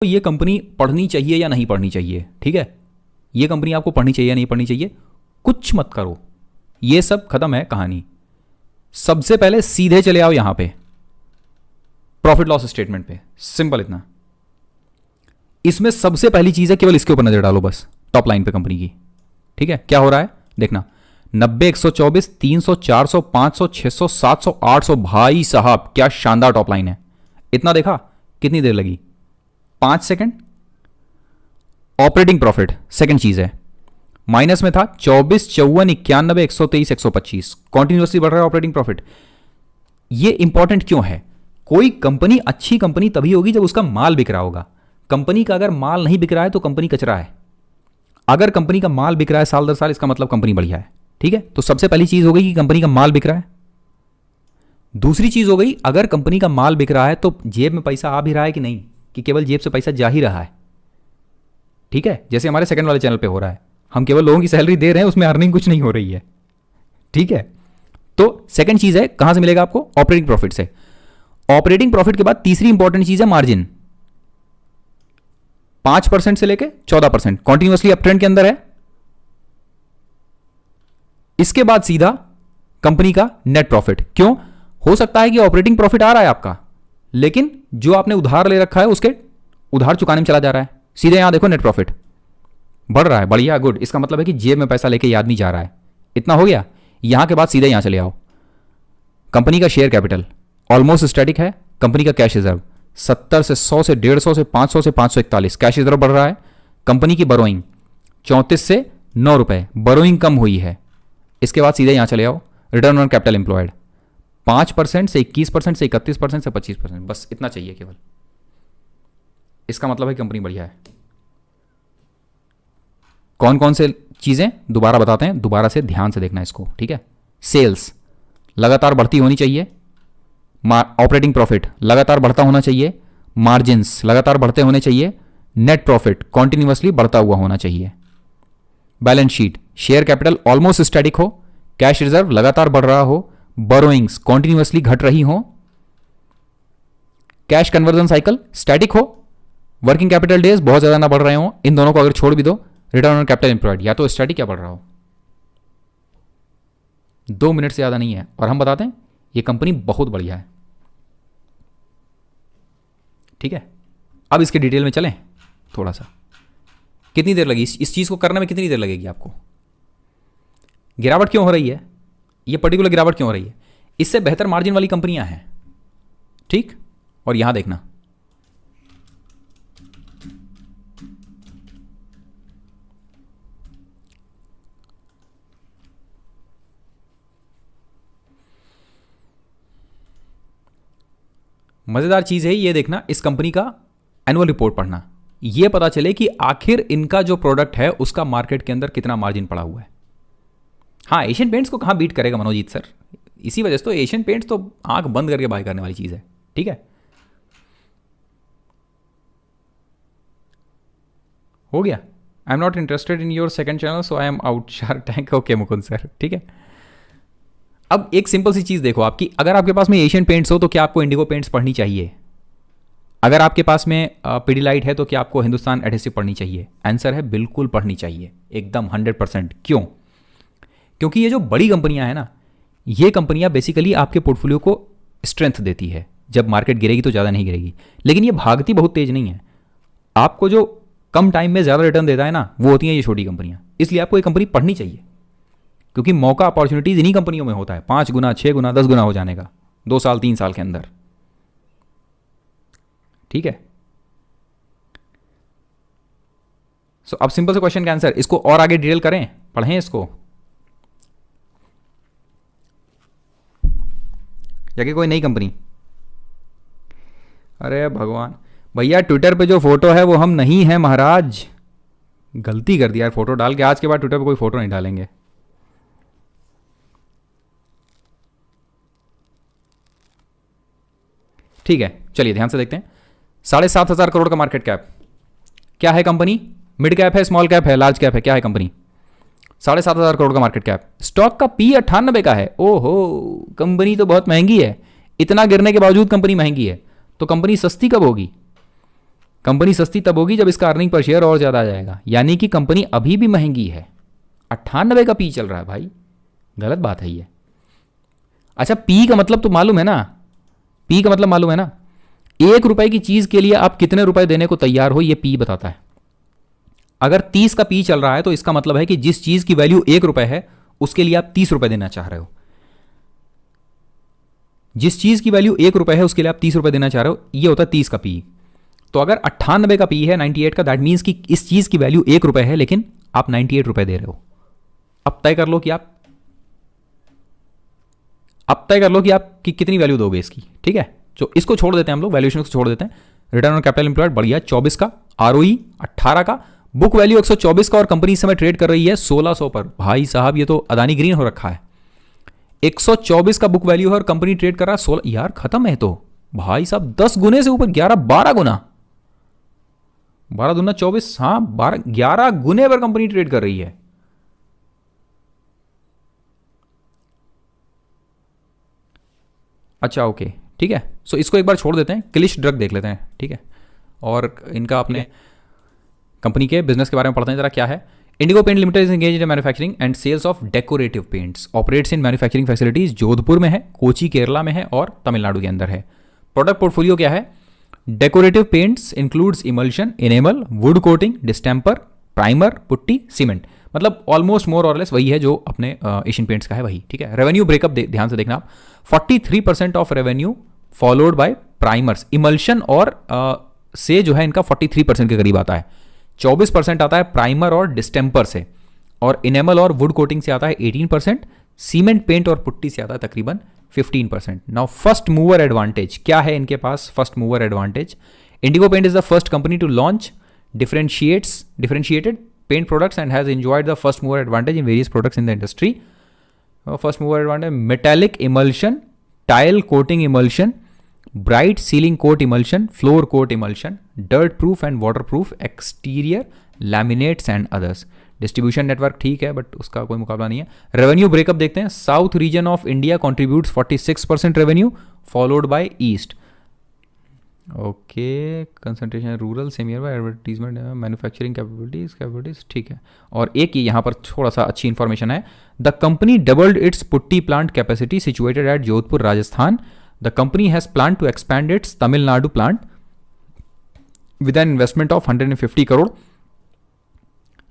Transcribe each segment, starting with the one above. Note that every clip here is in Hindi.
तो ये कंपनी पढ़नी चाहिए या नहीं पढ़नी चाहिए, ठीक है। ये कंपनी आपको पढ़नी चाहिए या नहीं पढ़नी चाहिए, कुछ मत करो, ये सब खत्म है कहानी। सबसे पहले सीधे चले आओ यहां पे प्रॉफिट लॉस स्टेटमेंट पे, सिंपल इतना। इसमें सबसे पहली चीज है केवल इसके ऊपर नजर डालो बस, टॉप लाइन पे कंपनी की, ठीक है। क्या हो रहा है देखना, 90, 124, 300, 400, 500, 600, 700, 800, भाई साहब क्या शानदार टॉप लाइन है। इतना देखा, कितनी देर लगी, 5 सेकंड। ऑपरेटिंग प्रॉफिट सेकंड चीज है, माइनस में था 24, 54, 91, 123, 125, कॉन्टिन्यूसली बढ़ रहा है ऑपरेटिंग प्रॉफिट। ये इंपॉर्टेंट क्यों है, कोई कंपनी अच्छी कंपनी तभी होगी जब उसका माल बिक रहा होगा। कंपनी का अगर माल नहीं बिक रहा है तो कंपनी कचरा है। अगर कंपनी का माल बिक रहा है साल दर साल, इसका मतलब कंपनी बढ़िया है, ठीक है। तो सबसे पहली चीज हो गई कि कंपनी का माल बिक रहा है। दूसरी चीज हो गई, अगर कंपनी का माल बिक रहा है तो जेब में पैसा आ भी रहा है कि नहीं, कि केवल जेब से पैसा जा ही रहा है, ठीक है। जैसे हमारे सेकंड वाले चैनल पे हो रहा है, हम केवल लोगों की सैलरी दे रहे हैं, उसमें अर्निंग कुछ नहीं हो रही है, ठीक है। तो सेकंड चीज है, कहां से मिलेगा आपको, ऑपरेटिंग प्रॉफिट से। ऑपरेटिंग प्रॉफिट के बाद तीसरी इंपॉर्टेंट चीज है मार्जिन, 5% से लेके 14%, कॉन्टिन्यूसली अप ट्रेंड के अंदर है। इसके बाद सीधा कंपनी का नेट प्रॉफिट। क्यों, हो सकता है कि ऑपरेटिंग प्रॉफिट आ रहा है आपका, लेकिन जो आपने उधार ले रखा है उसके उधार चुकाने में चला जा रहा है। सीधे यहां देखो नेट प्रॉफिट बढ़ रहा है, बढ़िया, गुड। इसका मतलब है कि जेब में पैसा लेके ये आदमी जा रहा है। इतना हो गया। यहां के बाद सीधे यहां चले आओ, कंपनी का शेयर कैपिटल ऑलमोस्ट स्टैटिक है। कंपनी का कैश रिजर्व 70 से 100 से 150 से 500 से 541, कैश रिजर्व बढ़ रहा है। कंपनी की बोरोइंग 34 से 9 रुपए, बोरोइंग कम हुई है। इसके बाद सीधे यहां चले आओ, रिटर्न ऑन कैपिटल एम्प्लॉयड 5% से 21% से 31% से 25%, बस इतना चाहिए केवल। इसका मतलब है कंपनी बढ़िया है। कौन कौन से चीजें दोबारा बताते हैं, दोबारा से ध्यान से देखना इसको, ठीक है। सेल्स लगातार बढ़ती होनी चाहिए, ऑपरेटिंग प्रॉफिट लगातार बढ़ता होना चाहिए, मार्जिन्स लगातार बढ़ते होने चाहिए, नेट प्रॉफिट कॉन्टिन्यूसली बढ़ता हुआ होना चाहिए। Balance sheet, share capital almost static हो, कैश रिजर्व लगातार बढ़ रहा हो, बोरोइंग्स कॉन्टिन्यूसली घट रही हो, कैश कन्वर्जन साइकिल स्टैटिक हो, वर्किंग कैपिटल डेज बहुत ज्यादा ना बढ़ रहे हो। इन दोनों को अगर छोड़ भी दो, रिटर्न ऑन कैपिटल एम्प्लॉयड या तो स्टैटिक या बढ़ रहा हो। 2 मिनट से ज्यादा नहीं है और हम बताते हैं ये कंपनी बहुत बढ़िया है, ठीक है। अब इसके डिटेल में चलें थोड़ा सा। कितनी देर लगी इस चीज को करने में, कितनी देर लगेगी आपको। गिरावट क्यों हो रही है, ये पर्टिकुलर गिरावट क्यों हो रही है, इससे बेहतर मार्जिन वाली कंपनियां हैं, ठीक। और यहां देखना, मजेदार चीज है ये देखना, इस कंपनी का एनुअल रिपोर्ट पढ़ना, ये पता चले कि आखिर इनका जो प्रोडक्ट है उसका मार्केट के अंदर कितना मार्जिन पड़ा हुआ है। हाँ, एशियन पेंट्स को कहां बीट करेगा मनोजीत सर, इसी वजह से तो एशियन पेंट्स तो आंख बंद करके बाय करने वाली चीज है, ठीक है। हो गया। I am not interested in your second channel so I am out, shark tank, okay Mukund sir, ठीक है। अब एक सिंपल सी चीज देखो आपकी, अगर आपके पास में एशियन पेंट्स हो तो क्या आपको इंडिगो पेंट्स पढ़नी चाहिए। अगर आपके पास में पिडिलाइट है तो क्या आपको हिंदुस्तान एडहेसिव पढ़नी चाहिए। आंसर है बिल्कुल पढ़नी चाहिए, एकदम 100%। क्यों, क्योंकि ये जो बड़ी कंपनियां हैं ना, ये कंपनियां बेसिकली आपके पोर्टफोलियो को स्ट्रेंथ देती है। जब मार्केट गिरेगी तो ज़्यादा नहीं गिरेगी, लेकिन ये भागती बहुत तेज नहीं है। आपको जो कम टाइम में ज़्यादा रिटर्न देता है ना, वो होती हैं ये छोटी कंपनियां। इसलिए आपको ये कंपनी पढ़नी चाहिए, क्योंकि मौका अपॉर्चुनिटीज इन्हीं कंपनियों में होता है 5 गुना, 6 गुना, 10 गुना हो जाने का 2 साल 3 साल के अंदर, ठीक है। सो अब सिंपल से क्वेश्चन का आंसर, इसको और आगे डिटेल करें, पढ़ें इसको, या कि कोई नई कंपनी। अरे भगवान भैया, ट्विटर पे जो फोटो है वो हम नहीं है महाराज, गलती कर दिया यार फोटो डाल के। आज के बाद ट्विटर पे कोई फोटो नहीं डालेंगे। ठीक है, चलिए ध्यान से देखते हैं। 7,500 करोड़ का मार्केट कैप, क्या है कंपनी, मिड कैप है, स्मॉल कैप है, लार्ज कैप है, क्या है कंपनी। 7,500 करोड़ का मार्केट कैप, स्टॉक का पी 98 का है। ओहो, कंपनी तो बहुत महंगी है। इतना गिरने के बावजूद कंपनी महंगी है, तो कंपनी सस्ती कब होगी। कंपनी सस्ती तब होगी जब इसका अर्निंग पर शेयर और ज़्यादा आ जाएगा, यानी कि कंपनी अभी भी महंगी है। 98 का पी चल रहा है भाई, गलत बात है ये। अच्छा, पी का मतलब तो मालूम है ना, पी का मतलब मालूम है ना, 1 रुपए की चीज़ के लिए आप कितने रुपए देने को तैयार हो, ये पी बताता है। अगर 30 का पी चल रहा है तो इसका मतलब है कि जिस चीज़ की वैल्यू 1 रुपए है उसके लिए आप 30 रुपए देना चाह रहे हो। जिस चीज़ की वैल्यू 1 रुपए है उसके लिए आप 30 रुपए देना चाह रहे हो, ये होता है 30 का पी। तो अगर 98 का पी है, 98 का, दैट मीन्स कि इस चीज़ की वैल्यू 1 रुपए है लेकिन आप 98 रुपए दे रहे हो। अब तय कर लो कि आप कितनी वैल्यू दोगे इसकी, ठीक है। तो इसको छोड़ देते हैं हम लोग, वैल्यूएशन को छोड़ देते हैं। रिटर्न ऑन कैपिटल एम्प्लॉयड बढ़िया 24 का, आरओई 18 का, बुक वैल्यू 124 का, और कंपनी इस समय ट्रेड कर रही है 1600 पर। भाई साहब ये तो अदानी ग्रीन हो रखा है। 124 का बुक वैल्यू है और कंपनी ट्रेड कर रहा है 16। यार खत्म है तो भाई साहब, 10 गुने से ऊपर, 12 गुना, 12 दूना 24, हाँ 11 गुने पर कंपनी ट्रेड कर रही है। अच्छा ओके, ठीक है। सो इसको एक बार छोड़ देते हैं, क्लिश ड्रग देख लेते हैं, ठीक है। और इनका अपने कंपनी के बिजनेस के बारे में पढ़ते हैं जरा क्या है। Indigo paint limited is engaged in manufacturing and sales of decorative paints, operates in manufacturing facilities Jodhpur में है, कोची केरला में है और तमिलनाडु के अंदर है। प्रोडक्ट पोर्टफोलियो क्या है? Decorative paints includes emulsion, enamel, would coating, distemper, primer, putty, cement. मतलब ऑलमोस्ट मोर और लेस वही है जो अपने एशियन पेंट्स का है वही, ठीक है। रेवेन्यू ब्रेकअप ध्यान से देखना आप, 43% of revenue followed by primers, emulsion और से जो है इनका 43% के करीब आता है। 24% आता है प्राइमर और डिस्टेम्पर से, और इनेमल और वुड कोटिंग से आता है 18%, सीमेंट, पेंट और पुट्टी से आता है तकरीबन 15%। नाउ फर्स्ट मूवर एडवांटेज क्या है इनके पास? First mover advantage, Indigo paint is the first company to launch differentiated paint products and has enjoyed the first mover advantage in various products in the industry. First mover advantage, metallic emulsion, tile coating emulsion, bright ceiling coat emulsion, floor coat emulsion, dirt proof and waterproof exterior laminates and others. Distribution network ठीक है बट उसका कोई मुकाबला नहीं है। रेवेन्यू ब्रेकअप देखते हैं, south region of India contributes 46% revenue followed by east. Okay, concentration rural, semi urban, advertisement, manufacturing capabilities ठीक है। और एक ये यहाँ पर थोड़ा सा अच्छी इंफॉर्मेशन है, the company doubled its putty plant capacity situated at Jodhpur Rajasthan. The company has plan to expand its Tamil Nadu plant with an investment of 150 crore.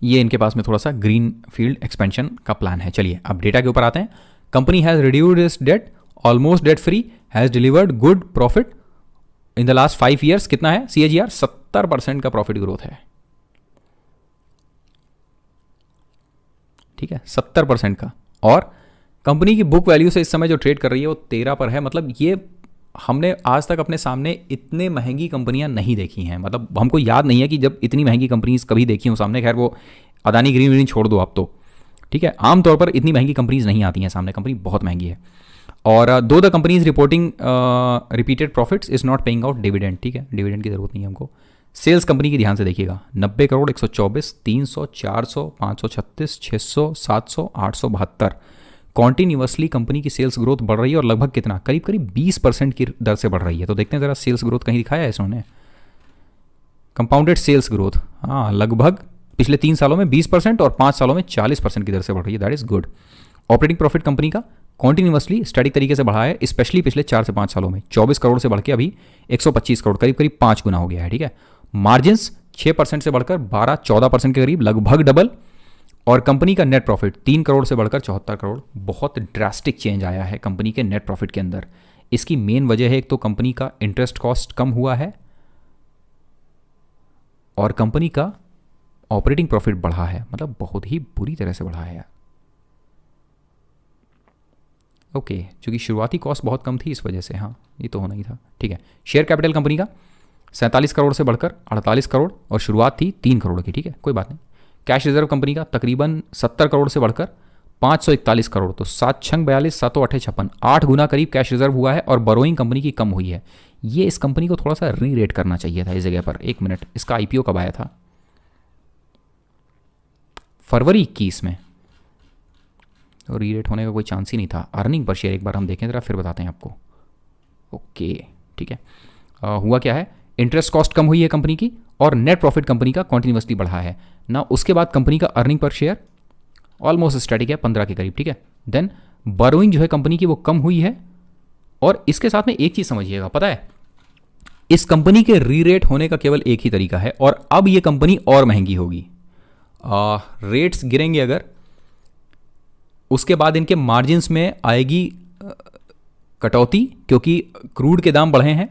ये इनके पास में थोड़ा सा ग्रीन फील्ड एक्सपेंशन का प्लान है। चलिए अब डेटा के ऊपर आते हैं। Company has reduced its debt, almost debt free, has delivered good profit in the last 5 years. कितना है CAGR? 70% का प्रॉफिट ग्रोथ है, ठीक है, 70% का। और कंपनी की बुक वैल्यू से इस समय जो ट्रेड कर रही है वो 13 पर है। मतलब ये हमने आज तक अपने सामने इतने महंगी कंपनियां नहीं देखी हैं। मतलब हमको याद नहीं है कि जब इतनी महंगी कंपनीज कभी देखी हूँ सामने। खैर वो अदानी ग्रीन छोड़ दो आप तो, ठीक है। आमतौर पर इतनी महंगी कंपनीज नहीं आती हैं सामने, कंपनी बहुत महंगी है। और दो the companies reporting repeated profits is not paying out dividend, ठीक है, डिविडेंड की जरूरत नहीं है हमको। सेल्स कंपनी की ध्यान से देखिएगा, 90 करोड़, 124, 300, 400, 536, 600, 700, 872। कॉन्टिन्यूसली कंपनी की सेल्स ग्रोथ बढ़ रही है और लगभग कितना, करीब करीब 20% की दर से बढ़ रही है। तो देखते हैं जरा सेल्स ग्रोथ कहीं दिखाया है इन्होंने, कंपाउंडेड सेल्स ग्रोथ, हाँ लगभग पिछले 3 सालों में 20% और 5 सालों में 40% की दर से बढ़ रही है। That is good. Operating profit company का कॉन्टिन्यूसली स्टडी तरीके से बढ़ा है, स्पेशली पिछले 4 से 5 सालों में 24 करोड़ से बढ़ के अभी 125 करोड़, करीब करीब 5 गुना हो गया है, ठीक है। मार्जिन्स 6% से बढ़कर 12-14% के करीब, लगभग डबल। और कंपनी का नेट प्रॉफिट 3 करोड़ से बढ़कर 74 करोड़, बहुत ड्रास्टिक चेंज आया है कंपनी के नेट प्रॉफिट के अंदर। इसकी मेन वजह है एक तो कंपनी का इंटरेस्ट कॉस्ट कम हुआ है और कंपनी का ऑपरेटिंग प्रॉफिट बढ़ा है, मतलब बहुत ही बुरी तरह से बढ़ा है यार। ओके, चूंकि शुरुआती कॉस्ट बहुत कम थी इस वजह से, हाँ ये तो होना ही था, ठीक है। शेयर कैपिटल कंपनी का 47 करोड़ से बढ़कर 48 करोड़ और शुरुआत थी 3 करोड़ की, ठीक है, कोई बात नहीं। कैश रिजर्व कंपनी का तकरीबन 70 करोड़ से बढ़कर 541 करोड़, तो 7 छंग 42, 7 8 56, 8 गुना करीब कैश रिजर्व हुआ है। और बोरोइंग कंपनी की कम हुई है। ये इस कंपनी को थोड़ा सा री रेट करना चाहिए था इस जगह पर। 1 मिनट, इसका IPO कब आया था? फरवरी 21 में, तो री रेट होने का कोई चांस ही नहीं था। अर्निंग पर शेयर एक बार हम देखें जरा, फिर बताते हैं आपको। ओके ठीक है। हुआ क्या है, इंटरेस्ट कॉस्ट कम हुई है कंपनी की, और नेट प्रॉफिट कंपनी का कॉन्टिन्यूसली बढ़ा है ना। उसके बाद कंपनी का earning per share almost static है 15 के करीब, ठीक है। देन बोरोइंग जो है कंपनी की वो कम हुई है, और इसके साथ में एक चीज समझिएगा, पता है इस कंपनी के री-रेट होने का केवल एक ही तरीका है, और अब ये कंपनी और महंगी होगी। रेट्स गिरेंगे अगर, उसके बाद इनके मार्जिन्स में आएगी कटौती, क्योंकि क्रूड के दाम बढ़े हैं।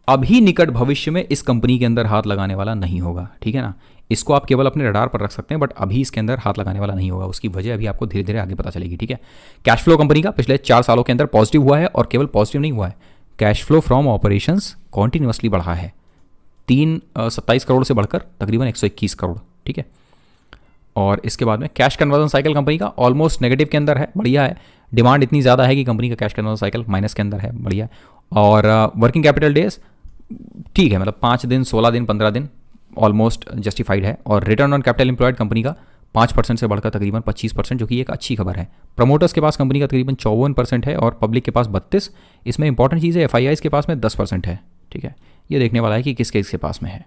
अभी निकट भविष्य में इस कंपनी के अंदर हाथ लगाने वाला नहीं होगा, ठीक है ना। इसको आप केवल अपने रडार पर रख सकते हैं, बट अभी इसके अंदर हाथ लगाने वाला नहीं होगा। उसकी वजह अभी आपको धीरे धीरे आगे पता चलेगी, ठीक है। कैश फ्लो कंपनी का पिछले 4 सालों के अंदर पॉजिटिव हुआ है, और केवल पॉजिटिव नहीं हुआ है, cash flow from operations continuously बढ़ा है, 27 करोड़ से बढ़कर तकरीबन 121 करोड़, ठीक है। और इसके बाद में कैश कन्वर्जन साइकिल कंपनी का ऑलमोस्ट नेगेटिव के अंदर है, बढ़िया है। डिमांड इतनी ज़्यादा है कि कंपनी का कैश कन्वर्जन साइकिल माइनस के अंदर है, बढ़िया है। और वर्किंग कैपिटल डेज ठीक है, मतलब 5 दिन, 16 दिन, 15 दिन ऑलमोस्ट जस्टिफाइड है। और return on capital employed company का 5% से बढ़कर तकरीबन 25%, जो कि एक अच्छी खबर है। प्रमोटर्स के पास कंपनी का तकरीबन 54% है, और पब्लिक के पास 32%। इसमें इंपॉर्टेंट चीज़ है FIIs के पास में 10% है, ठीक है। ये देखने वाला है कि किसके किसके पास में है,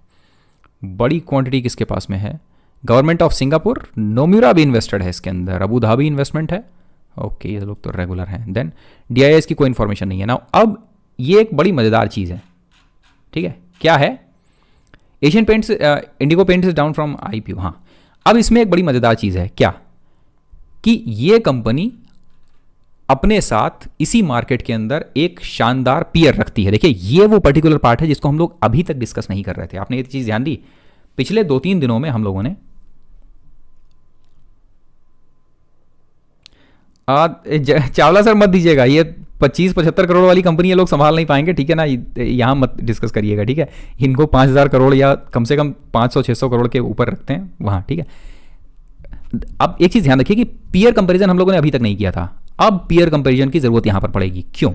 बड़ी क्वांटिटी किसके पास में है। गवर्नमेंट ऑफ सिंगापुर, नोम्यूरा भी इन्वेस्टेड है इसके अंदर, अबू धाबी इन्वेस्टमेंट है, ओके, ये लोग तो रेगुलर हैं। देन DIIs की कोई इन्फॉर्मेशन नहीं है ना। अब ये एक बड़ी मज़ेदार चीज़ है, ठीक है, क्या है, Asian paints, Indigo paints is down from IPO। हाँ, अब इसमें एक बड़ी मज़ेदार चीज़ है, क्या कि ये कंपनी अपने साथ इसी मार्केट के अंदर एक शानदार पीयर रखती है। देखिए, ये वो पर्टिकुलर पार्ट है जिसको हम लोग अभी तक डिस्कस नहीं कर रहे थे। आपने ये चीज़ ध्यान दी, पिछले 2-3 दिनों में हम लोगों ने चावला सर मत दीजिएगा, ये 25-75 करोड़ वाली कंपनी ये लोग संभाल नहीं पाएंगे, ठीक है ना। यहाँ मत डिस्कस करिएगा, ठीक है। इनको 5000 करोड़ या कम से कम 500-600 करोड़ के ऊपर रखते हैं वहाँ, ठीक है। अब एक चीज़ ध्यान रखिए कि पीयर कंपैरिजन हम लोगों ने अभी तक नहीं किया था, अब पीयर कंपैरिजन की ज़रूरत यहाँ पर पड़ेगी। क्यों?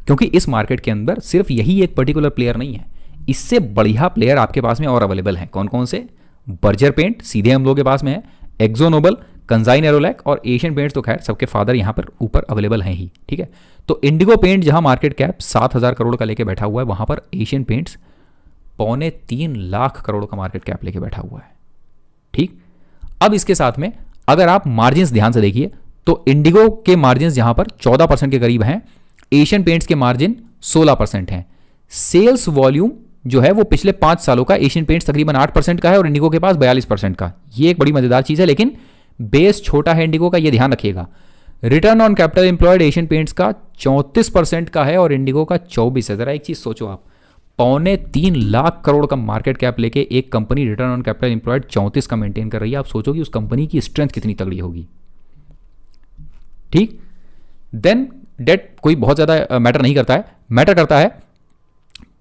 क्योंकि इस मार्केट के अंदर सिर्फ यही एक पर्टिकुलर प्लेयर नहीं है, इससे बढ़िया प्लेयर आपके पास में और अवेलेबल हैं। कौन कौन से? बर्जर पेंट सीधे हम लोग के पास में है, एक्जो नोबल, कंजाइन एरोलैक और एशियन पेंट्स तो खैर सबके फादर यहाँ पर ऊपर अवेलेबल हैं ही, ठीक है। तो इंडिगो पेंट जहाँ मार्केट कैप 7000 करोड़ का लेके बैठा हुआ है, वहाँ पर एशियन पेंट्स 2.25 लाख करोड़ का मार्केट कैप लेके बैठा हुआ है, ठीक। अब इसके साथ में अगर आप मार्जिन्स ध्यान से देखिए तो इंडिगो के मार्जिन्स यहाँ पर 14% के करीब हैं, एशियन पेंट्स के मार्जिन 16% हैं। सेल्स वॉल्यूम जो है वो पिछले 5 सालों का एशियन पेंट्स तकरीबन 8% का है और इंडिगो के पास 42% का। ये एक बड़ी मजेदार चीज़ है, लेकिन बेस छोटा है इंडिगो का, ये ध्यान रखिएगा। Return on capital employed Asian paints का 34% का है और इंडिगो का 24 है। जरा एक चीज़ सोचो आप, 2.25 लाख करोड़ का मार्केट कैप लेके एक company return on capital employed 34 का मेंटेन कर रही है। आप सोचो कि उस कंपनी की स्ट्रेंथ कितनी तगड़ी होगी, ठीक। देन डेट कोई बहुत ज़्यादा मैटर नहीं करता है, मैटर करता है,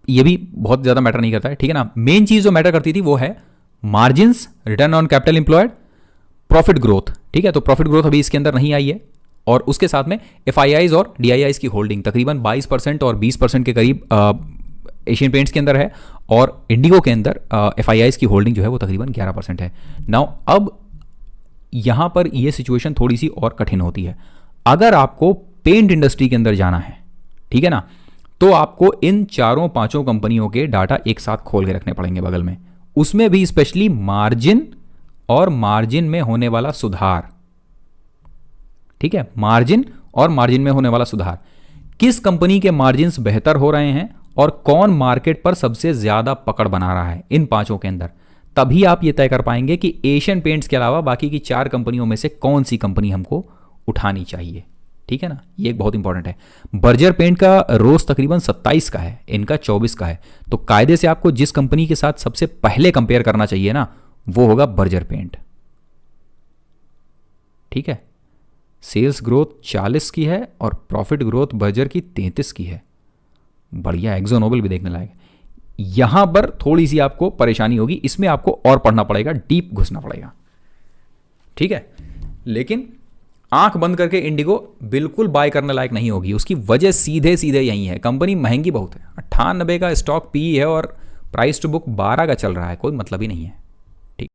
ये भी बहुत ज़्यादा मैटर नहीं करता है, ठीक है ना। मेन चीज़ जो मैटर करती थी वो है margins, return on capital employed, profit growth, ठीक है। तो प्रॉफिट ग्रोथ अभी इसके अंदर नहीं आई है, और उसके साथ में FIIs और DIIs की होल्डिंग तकरीबन 22% और 20% के करीब एशियन पेंट्स के अंदर है, और इंडिगो के अंदर FIIs की होल्डिंग जो है वो तकरीबन 11% है। नाउ अब यहाँ पर ये सिचुएशन थोड़ी सी और कठिन होती है। अगर आपको पेंट इंडस्ट्री के अंदर जाना है, ठीक है ना, तो आपको इन 4-5 कंपनियों के डाटा एक साथ खोल के रखने पड़ेंगे बगल में, उसमें भी स्पेशली मार्जिन और मार्जिन में होने वाला सुधार, ठीक है। मार्जिन और मार्जिन में होने वाला सुधार, किस कंपनी के मार्जिन्स बेहतर हो रहे हैं और कौन मार्केट पर सबसे ज्यादा पकड़ बना रहा है इन 5 के अंदर, तभी आप ये तय कर पाएंगे कि एशियन पेंट्स के अलावा बाकी की 4 कंपनियों में से कौन सी कंपनी हमको उठानी चाहिए, ठीक है ना। ये एक बहुत इंपॉर्टेंट है। बर्जर पेंट का रोज तकरीबन 27 का है, इनका 24 का है, तो कायदे से आपको जिस कंपनी के साथ सबसे पहले कंपेयर करना चाहिए ना, वो होगा बर्जर पेंट, ठीक है। सेल्स ग्रोथ 40 की है और प्रॉफिट ग्रोथ बर्जर की 33 की है, बढ़िया। एक्जो नोबल भी देखने लायक। यहां पर थोड़ी सी आपको परेशानी होगी, इसमें आपको और पढ़ना पड़ेगा, डीप घुसना पड़ेगा, ठीक है। लेकिन आंख बंद करके इंडिगो बिल्कुल बाय करने लायक नहीं होगी। उसकी वजह सीधे सीधे यही है, कंपनी महंगी बहुत है, 98 का स्टॉक PE है और प्राइस टू बुक 12 का चल रहा है, कोई मतलब ही नहीं है,